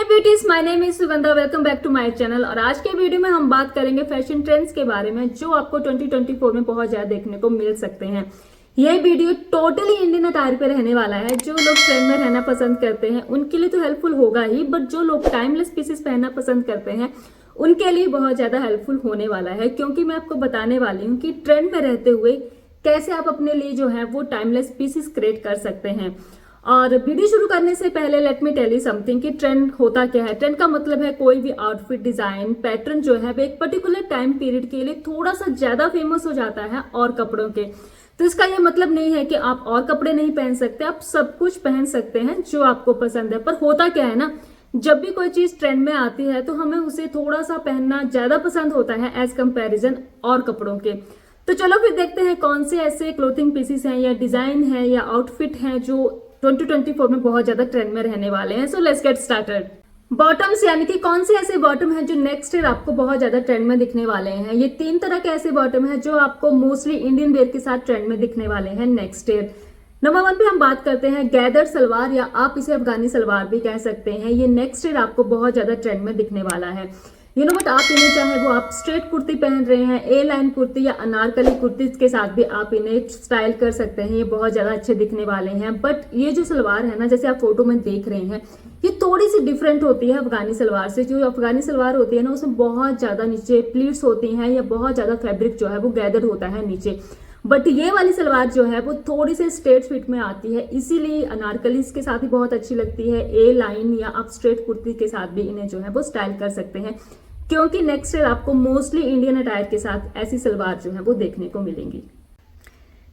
Hey beauties, my name is Sugandha. Welcome back to my channel. और आज के video में हम बात करेंगे फैशन ट्रेंड्स के बारे में जो आपको 2024 में बहुत ज्यादा देखने को मिल सकते हैं। ये वीडियो टोटली इंडियन अटायर पे रहने वाला है। जो लोग ट्रेंड में रहना पसंद करते हैं उनके लिए तो हेल्पफुल होगा ही, बट जो लोग टाइमलेस पीसेस पहनना पसंद करते हैं उनके लिए बहुत ज्यादा हेल्पफुल होने वाला है, क्योंकि मैं आपको बताने वाली हूँ कि ट्रेंड में रहते हुए कैसे आप अपने लिए जो है वो टाइमलेस पीसेस क्रिएट कर सकते हैं। और वीडियो शुरू करने से पहले let me tell you something कि ट्रेंड होता क्या है। ट्रेंड का मतलब है कोई भी आउटफिट डिजाइन पैटर्न जो है वो एक पर्टिकुलर टाइम पीरियड के लिए थोड़ा सा ज्यादा फेमस हो जाता है और कपड़ों के। तो इसका ये मतलब नहीं है कि आप और कपड़े नहीं पहन सकते, आप सब कुछ पहन सकते हैं जो आपको पसंद है। पर होता क्या है ना, जब भी कोई चीज ट्रेंड में आती है तो हमें उसे थोड़ा सा पहनना ज्यादा पसंद होता है एज कंपैरिजन और कपड़ों के। तो चलो फिर देखते हैं कौन से ऐसे क्लोथिंग पीसेस हैं या डिजाइन है या आउटफिट हैं जो 2024 में बहुत ज्यादा ट्रेंड में रहने वाले हैं। So let's get started. Bottoms, यानी कि कौन से ऐसे बॉटम हैं जो नेक्स्ट ईयर आपको बहुत ज्यादा ट्रेंड में दिखने वाले हैं। ये 3 तरह के ऐसे बॉटम हैं जो आपको मोस्टली इंडियन वेयर के साथ ट्रेंड में दिखने वाले हैं नेक्स्ट ईयर। नंबर 1 पे हम बात करते हैं गैदर सलवार, या आप इसे अफगानी सलवार भी कह सकते हैं। ये नेक्स्ट ईयर आपको बहुत ज्यादा ट्रेंड में दिखने वाला है। यू नो बट आप इन्हें चाहे वो आप स्ट्रेट कुर्ती पहन रहे हैं, ए लाइन कुर्ती या अनारकली कुर्ती के साथ भी आप इन्हें स्टाइल कर सकते हैं। ये बहुत ज्यादा अच्छे दिखने वाले हैं। बट ये जो सलवार है ना, जैसे आप फोटो में देख रहे हैं, ये थोड़ी सी डिफरेंट होती है अफगानी सलवार से। जो अफगानी सलवार होती है ना, उसमें बहुत ज्यादा नीचे प्लीट्स होती हैं या बहुत ज्यादा फैब्रिक जो है वो गैदर होता है नीचे। बट ये वाली सलवार जो है वो थोड़ी सी स्ट्रेट फिट में आती है, इसीलिए अनारकली के साथ ही बहुत अच्छी लगती है। ए लाइन या आप स्ट्रेट कुर्ती के साथ भी इन्हें जो है वो स्टाइल कर सकते हैं, क्योंकि नेक्स्ट ईयर आपको मोस्टली इंडियन अटायर के साथ ऐसी सलवार जो है वो देखने को मिलेंगी।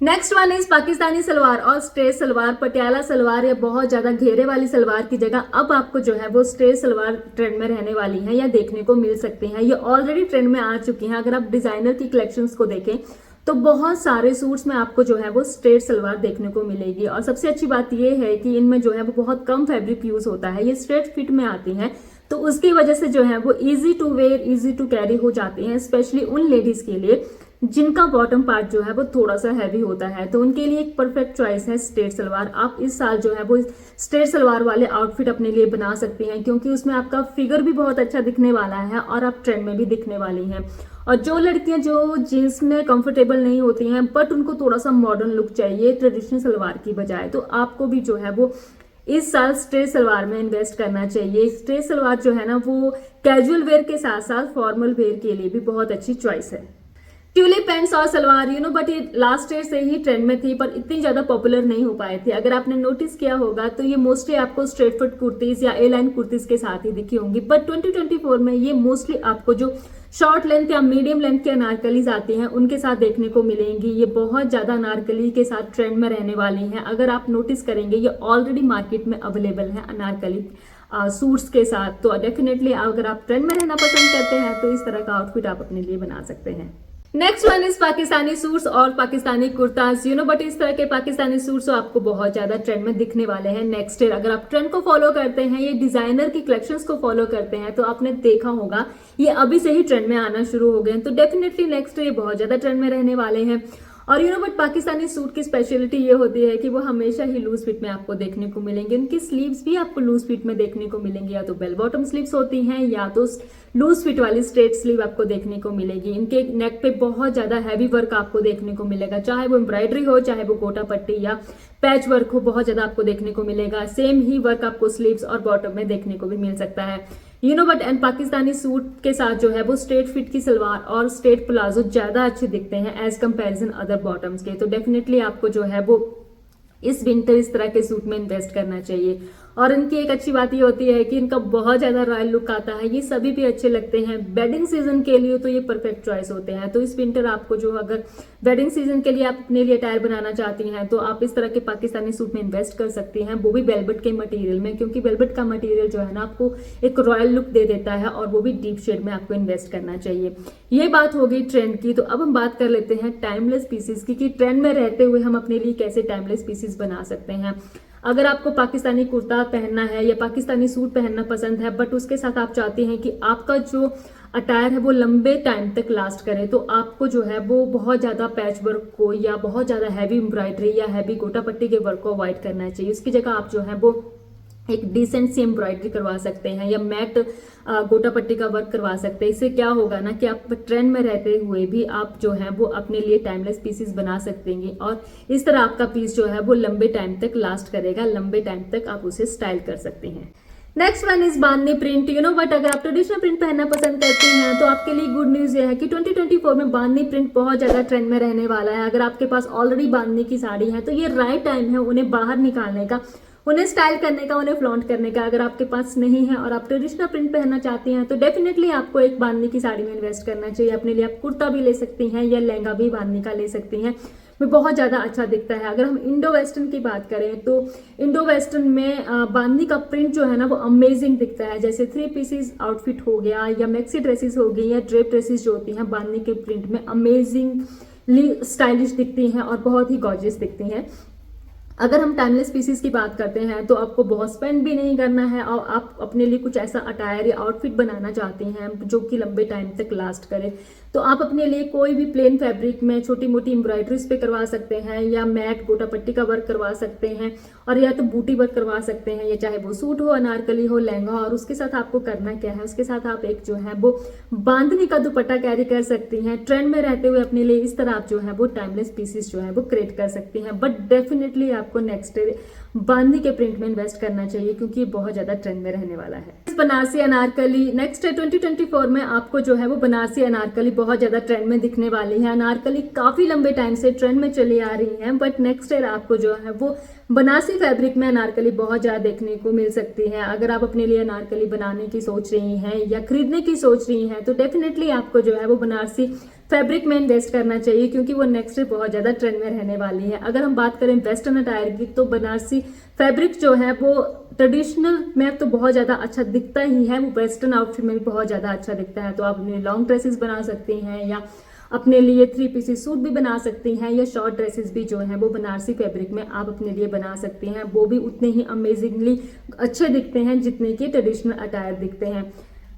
Next one is Pakistani salwar और स्ट्रेट सलवार। पटियाला सलवार या बहुत ज्यादा घेरे वाली सलवार की जगह अब आपको जो है वो स्ट्रेट सलवार ट्रेंड में रहने वाली है या देखने को मिल सकते हैं। ये ऑलरेडी ट्रेंड में आ चुकी हैं। अगर आप डिजाइनर की कलेक्शंस को देखें तो बहुत सारे सूट्स में आपको जो है वो स्ट्रेट सलवार देखने को मिलेगी। और सबसे अच्छी बात यह है कि इनमें जो है वो बहुत कम फैब्रिक यूज होता है। ये स्ट्रेट फिट में आती हैं, तो उसकी वजह से जो है वो easy to wear, easy to carry हो जाती हैं, स्पेशली उन लेडीज के लिए जिनका बॉटम पार्ट जो है वो थोड़ा सा हैवी होता है। तो उनके लिए एक परफेक्ट चॉइस है स्ट्रेट सलवार। आप इस साल जो है वो स्ट्रेट सलवार वाले आउटफिट अपने लिए बना सकती हैं, क्योंकि उसमें आपका फिगर भी बहुत अच्छा दिखने वाला है और आप ट्रेंड में भी दिखने वाली हैं। और जो लड़कियां जो जीन्स में कंफर्टेबल नहीं होती हैं बट उनको थोड़ा सा मॉडर्न लुक चाहिए ट्रेडिशनल सलवार की बजाय, तो आपको भी जो है वो इस साल स्ट्रेट सलवार में इन्वेस्ट करना चाहिए। स्ट्रेट सलवार जो है ना वो कैजुअल वेयर के साथ साथ फॉर्मल वेयर के लिए भी बहुत अच्छी चॉइस है। ट्यूलिप पैंट्स और सलवार, यू नो बट ये लास्ट ईयर से ही ट्रेंड में थी पर इतनी ज्यादा पॉपुलर नहीं हो पाए थे। अगर आपने नोटिस किया होगा तो ये मोस्टली आपको स्ट्रेट फिट कुर्तीज या ए लाइन कुर्तीज के साथ ही दिखी होंगी। बट 2024 में ये मोस्टली आपको जो शॉर्ट लेंथ या मीडियम लेंथ के अनारकलीज आती हैं उनके साथ देखने को मिलेंगी। ये बहुत ज्यादा अनारकली के साथ ट्रेंड में रहने वाली हैं। अगर आप नोटिस करेंगे ये ऑलरेडी मार्केट में अवेलेबल है अनारकली सूट्स के साथ। तो डेफिनेटली अगर आप ट्रेंड में रहना पसंद करते हैं तो इस तरह का आउटफिट आप अपने लिए बना सकते हैं। Next one is Pakistani suits और Pakistani kurtas. You know but इस तरह के पाकिस्तानी सूट्स आपको बहुत ज्यादा ट्रेंड में दिखने वाले हैं नेक्स्ट ईयर। अगर आप ट्रेंड को फॉलो करते हैं, ये डिजाइनर की कलेक्शंस को फॉलो करते हैं, तो आपने देखा होगा ये अभी से ही ट्रेंड में आना शुरू हो गए। तो डेफिनेटली नेक्स्ट ईयर बहुत ज्यादा ट्रेंड में रहने वाले हैं। और you know but Pakistani suit की स्पेशलिटी ये होती है कि वो हमेशा ही लूज फिट में आपको देखने को मिलेंगे। उनकी स्लीव्स भी आपको लूज फिट में देखने को मिलेंगी, या तो बेल बॉटम स्लीव्स होती हैं या तो लूज फिट वाली स्ट्रेट स्लीव आपको देखने को मिलेगी। इनके नेक पे बहुत ज्यादा हैवी वर्क आपको देखने को मिलेगा, चाहे वो एम्ब्रॉयडरी हो, चाहे वो गोटा पट्टी या पैच वर्क हो, बहुत ज्यादा आपको देखने को मिलेगा। सेम ही वर्क आपको स्लीव्स और बॉटम में देखने को भी मिल सकता है। You know but and Pakistani suit के साथ जो है वो स्ट्रेट फिट की सलवार और स्ट्रेट प्लाजो ज्यादा अच्छे दिखते हैं एज कंपैरिजन अदर बॉटम्स के। तो डेफिनेटली आपको जो है वो इस विंटर इस तरह के सूट में इन्वेस्ट करना चाहिए। और इनकी एक अच्छी बात ये होती है कि इनका बहुत ज्यादा रॉयल लुक आता है। ये सभी भी अच्छे लगते हैं। वेडिंग सीजन के लिए तो ये परफेक्ट चॉइस होते हैं। तो इस विंटर आपको जो अगर वेडिंग सीजन के लिए आप अपने लिए अटायर बनाना चाहती हैं तो आप इस तरह के पाकिस्तानी सूट में इन्वेस्ट कर सकती हैं, वो भी वेलवेट के मटेरियल में, क्योंकि वेलवेट का मटेरियल जो है ना आपको एक रॉयल लुक दे देता है और वो भी डीप शेड में आपको इन्वेस्ट करना चाहिए। ये बात हो गई ट्रेंड की। तो अब हम बात कर लेते हैं टाइमलेस पीसेस की, कि ट्रेंड में रहते हुए हम अपने लिए कैसे टाइमलेस पीसेस बना सकते हैं। अगर आपको पाकिस्तानी कुर्ता पहनना है या पाकिस्तानी सूट पहनना पसंद है बट उसके साथ आप चाहते हैं कि आपका जो अटायर है वो लंबे टाइम तक लास्ट करे, तो आपको जो है वो बहुत ज्यादा पैच वर्क को या बहुत ज्यादा हैवी एम्ब्रॉयडरी या हैवी गोटा पट्टी के वर्क को अवॉइड करना चाहिए। उसकी जगह आप जो है वो एक डिसेंट सी एम्ब्रॉयडरी करवा सकते हैं या मैट गोटा पट्टी का वर्क करवा सकते हैं। इससे क्या होगा ना कि आप ट्रेंड में रहते हुए भी आप जो है वो अपने लिए टाइमलेस पीसेस बना सकते हैं और इस तरह आपका पीस जो है वो लंबे टाइम तक लास्ट करेगा, लंबे टाइम तक आप उसे स्टाइल कर सकते हैं। Next one is bandhani print. You know but अगर आप ट्रेडिशनल प्रिंट पहनना पसंद करते हैं तो आपके लिए गुड न्यूज ये है कि 2024 में बांधनी प्रिंट बहुत ज्यादा ट्रेंड में रहने वाला है। अगर आपके पास ऑलरेडी बांधनी की साड़ी है तो ये राइट टाइम है उन्हें बाहर निकालने का, उन्हें स्टाइल करने का, उन्हें फ्लॉन्ट करने का। अगर आपके पास नहीं है और आप ट्रेडिशनल प्रिंट पहनना चाहती हैं तो डेफिनेटली आपको एक बांधनी की साड़ी में इन्वेस्ट करना चाहिए। अपने लिए आप कुर्ता भी ले सकती हैं या लहंगा भी बांधनी का ले सकती हैं, वो बहुत ज़्यादा अच्छा दिखता है। अगर हम इंडो वेस्टर्न की बात करें तो इंडो वेस्टर्न में बांधनी का प्रिंट जो है ना वो अमेजिंग दिखता है। जैसे 3 पीसेस आउटफिट हो गया या मैक्सी ड्रेसेस हो गई या ड्रेप ड्रेसेस जो होती हैं बांधनी के प्रिंट में अमेजिंगली स्टाइलिश दिखती हैं और बहुत ही गॉर्जियस दिखती हैं। अगर हम टाइमलेस पीसेस की बात करते हैं तो आपको बहुत स्पेंड भी नहीं करना है और आप अपने लिए कुछ ऐसा अटायर या आउटफिट बनाना चाहते हैं जो कि लंबे टाइम तक लास्ट करे तो आप अपने लिए कोई भी प्लेन फैब्रिक में छोटी मोटी एम्ब्रॉयडरीज पे करवा सकते हैं या मैट गोटा पट्टी का वर्क करवा सकते हैं और या तो बूटी वर्क करवा सकते हैं, या चाहे वो सूट हो, अनारकली हो, लहंगा हो। और उसके साथ आपको करना क्या है, उसके साथ आप एक जो है वो बांधनी का दुपट्टा कैरी कर सकती हैं। ट्रेंड में रहते हुए अपने लिए इस तरह आप जो है वो टाइमलेस पीसेस जो है वो क्रिएट कर सकती हैं। बट डेफिनेटली आपको नेक्स्ट बांधनी के प्रिंट में इन्वेस्ट करना चाहिए क्योंकि ये बहुत ज्यादा ट्रेंड में रहने वाला है। बनारसी अनारकली नेक्स्ट 2024 में आपको जो है वो बनारसी अनारकली बहुत ज्यादा ट्रेंड में दिखने वाली है। अनारकली काफी लंबे टाइम से ट्रेंड में चली आ रही है बट नेक्स्ट ईयर आपको जो है वो बनारसी फैब्रिक में अनारकली बहुत ज्यादा देखने को मिल सकती है। अगर आप अपने लिए अनारकली बनाने की सोच रही हैं या खरीदने की सोच रही हैं तो डेफिनेटली आपको जो है वो बनारसी फैब्रिक में इन्वेस्ट करना चाहिए क्योंकि वो नेक्स्ट ईयर बहुत ज्यादा ट्रेंड में रहने वाली है। अगर हम बात करें वेस्टर्न अटायर की तो बनारसी फैब्रिक जो है वो ट्रेडिशनल में तो बहुत ज्यादा अच्छा दिखता ही है, वो वेस्टर्न आउटफिट में भी बहुत ज्यादा अच्छा दिखता है। तो आप अपने लॉन्ग ड्रेसेस बना सकती हैं या अपने लिए 3 पीसेस सूट भी बना सकती हैं या शॉर्ट ड्रेसेस भी जो है वो बनारसी फैब्रिक में आप अपने लिए बना सकती हैं। वो भी उतने ही अमेजिंगली अच्छे दिखते हैं जितने कि ट्रेडिशनल अटायर दिखते हैं।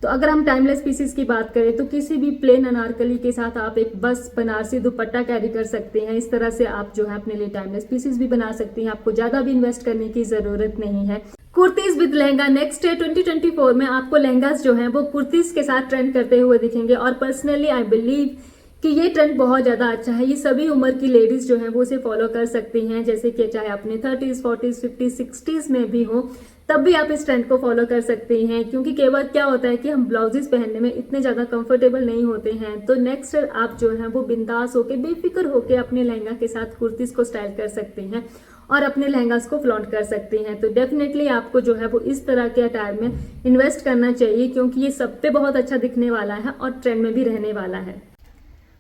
तो अगर हम टाइमलेस पीसेस की बात करें तो किसी भी प्लेन अनारकली के साथ आप एक बस बनारसी दुपट्टा कैरी कर सकते हैं। इस तरह से आप जो है अपने लिए टाइमलेस पीसेस भी बना सकती हैं, आपको ज्यादा भी इन्वेस्ट करने की जरूरत नहीं है। कुर्तीज विद लहंगा नेक्स्ट 2024 में आपको लहंगास जो है वो कुर्तीज के साथ ट्रेंड करते हुए दिखेंगे और पर्सनली आई बिलीव कि ये ट्रेंड बहुत ज्यादा अच्छा है। ये सभी उम्र की लेडीज जो है वो उसे फॉलो कर सकती हैं, जैसे कि चाहे अपने 30s, 40s, 50s, 60s में भी हो तब भी आप इस ट्रेंड को फॉलो कर सकती हैं। क्योंकि कई बार क्या होता है कि हम ब्लाउजेस पहनने में इतने ज्यादा कंफर्टेबल नहीं होते हैं तो नेक्स्ट आप जो है वो बिंदास होके बेफिक्र होके अपने लहंगा के साथ कुर्तीज को स्टाइल कर सकती हैं और अपने लहंगास को फ्लॉन्ट कर सकती हैं। तो डेफिनेटली आपको जो है वो इस तरह के अटायर में इन्वेस्ट करना चाहिए क्योंकि ये सब पे बहुत अच्छा दिखने वाला है और ट्रेंड में भी रहने वाला है।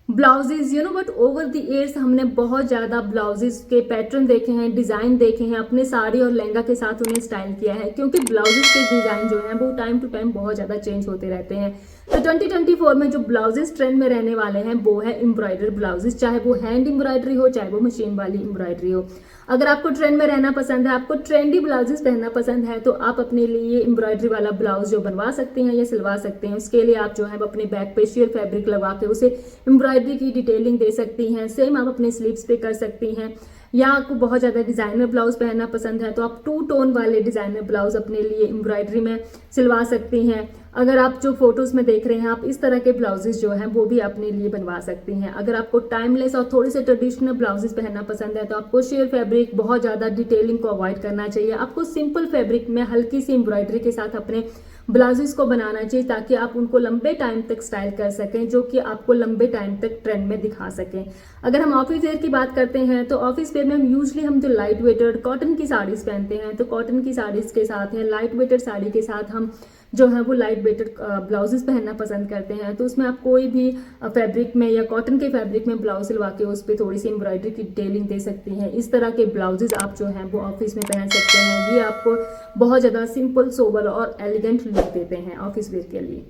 Blouses you know but over the years हमने बहुत ज़्यादा ब्लाउजेज के पैटर्न देखे हैं, डिज़ाइन देखे हैं, अपने साड़ी और लहंगा के साथ उन्हें स्टाइल किया है क्योंकि ब्लाउजेज के डिज़ाइन जो है वो टाइम टू टाइम बहुत ज़्यादा चेंज होते रहते हैं। तो 2024 में जो ब्लाउजेज ट्रेंड में रहने वाले हैं वो है एम्ब्रॉयडर्ड ब्लाउजेज, चाहे वो हैंड एम्ब्रॉयडरी हो चाहे वो मशीन वाली एम्ब्रॉयडरी हो। अगर आपको ट्रेंड में रहना पसंद है, आपको ट्रेंडी ब्लाउजेस पहनना पसंद है तो आप अपने लिए एम्ब्रॉयडरी वाला ब्लाउज जो बनवा सकते हैं या सिलवा सकते हैं। उसके लिए आप जो है अपने बैक पे शेयर फैब्रिक लगा के उसे एम्ब्रॉयडरी की डिटेलिंग दे सकती हैं। सेम आप अपने स्लीव्स पे कर सकती हैं। या आपको बहुत ज़्यादा डिज़ाइनर ब्लाउज पहनना पसंद है तो आप 2 टोन वाले डिज़ाइनर ब्लाउज अपने लिए एम्ब्रॉयडरी में सिलवा सकती हैं। अगर आप जो फोटोज़ में देख रहे हैं आप इस तरह के ब्लाउजेस जो हैं वो भी अपने लिए बनवा सकती हैं। अगर आपको टाइमलेस और थोड़े से ट्रेडिशनल ब्लाउजेस पहनना पसंद है तो आपको शेयर फैब्रिक, बहुत ज़्यादा डिटेलिंग को अवॉइड करना चाहिए। आपको सिंपल फैब्रिक में हल्की सी एम्ब्रॉयडरी के साथ अपने ब्लाउजेस को बनाना चाहिए ताकि आप उनको लंबे टाइम तक स्टाइल कर सकें, जो कि आपको लंबे टाइम तक ट्रेंड में दिखा सकें। अगर हम ऑफिस वेयर की बात करते हैं तो ऑफिस वेयर में हम यूजली हम जो लाइट वेटेड कॉटन की साड़ीज पहनते हैं तो कॉटन की साड़ीज के साथ या लाइट वेटेड साड़ी के साथ हम जो है वो लाइट वेटेड ब्लाउजेस पहनना पसंद करते हैं। तो उसमें आप कोई भी फैब्रिक में या कॉटन के फैब्रिक में ब्लाउज सिलवा के उस पर थोड़ी सी एम्ब्रॉयडरी की डिटेलिंग दे सकती हैं। इस तरह के ब्लाउजेज आप जो हैं वो ऑफिस में पहन सकते हैं। ये आपको बहुत ज़्यादा सिंपल, सोबर और एलिगेंट लुक देते हैं ऑफिस वेयर के लिए।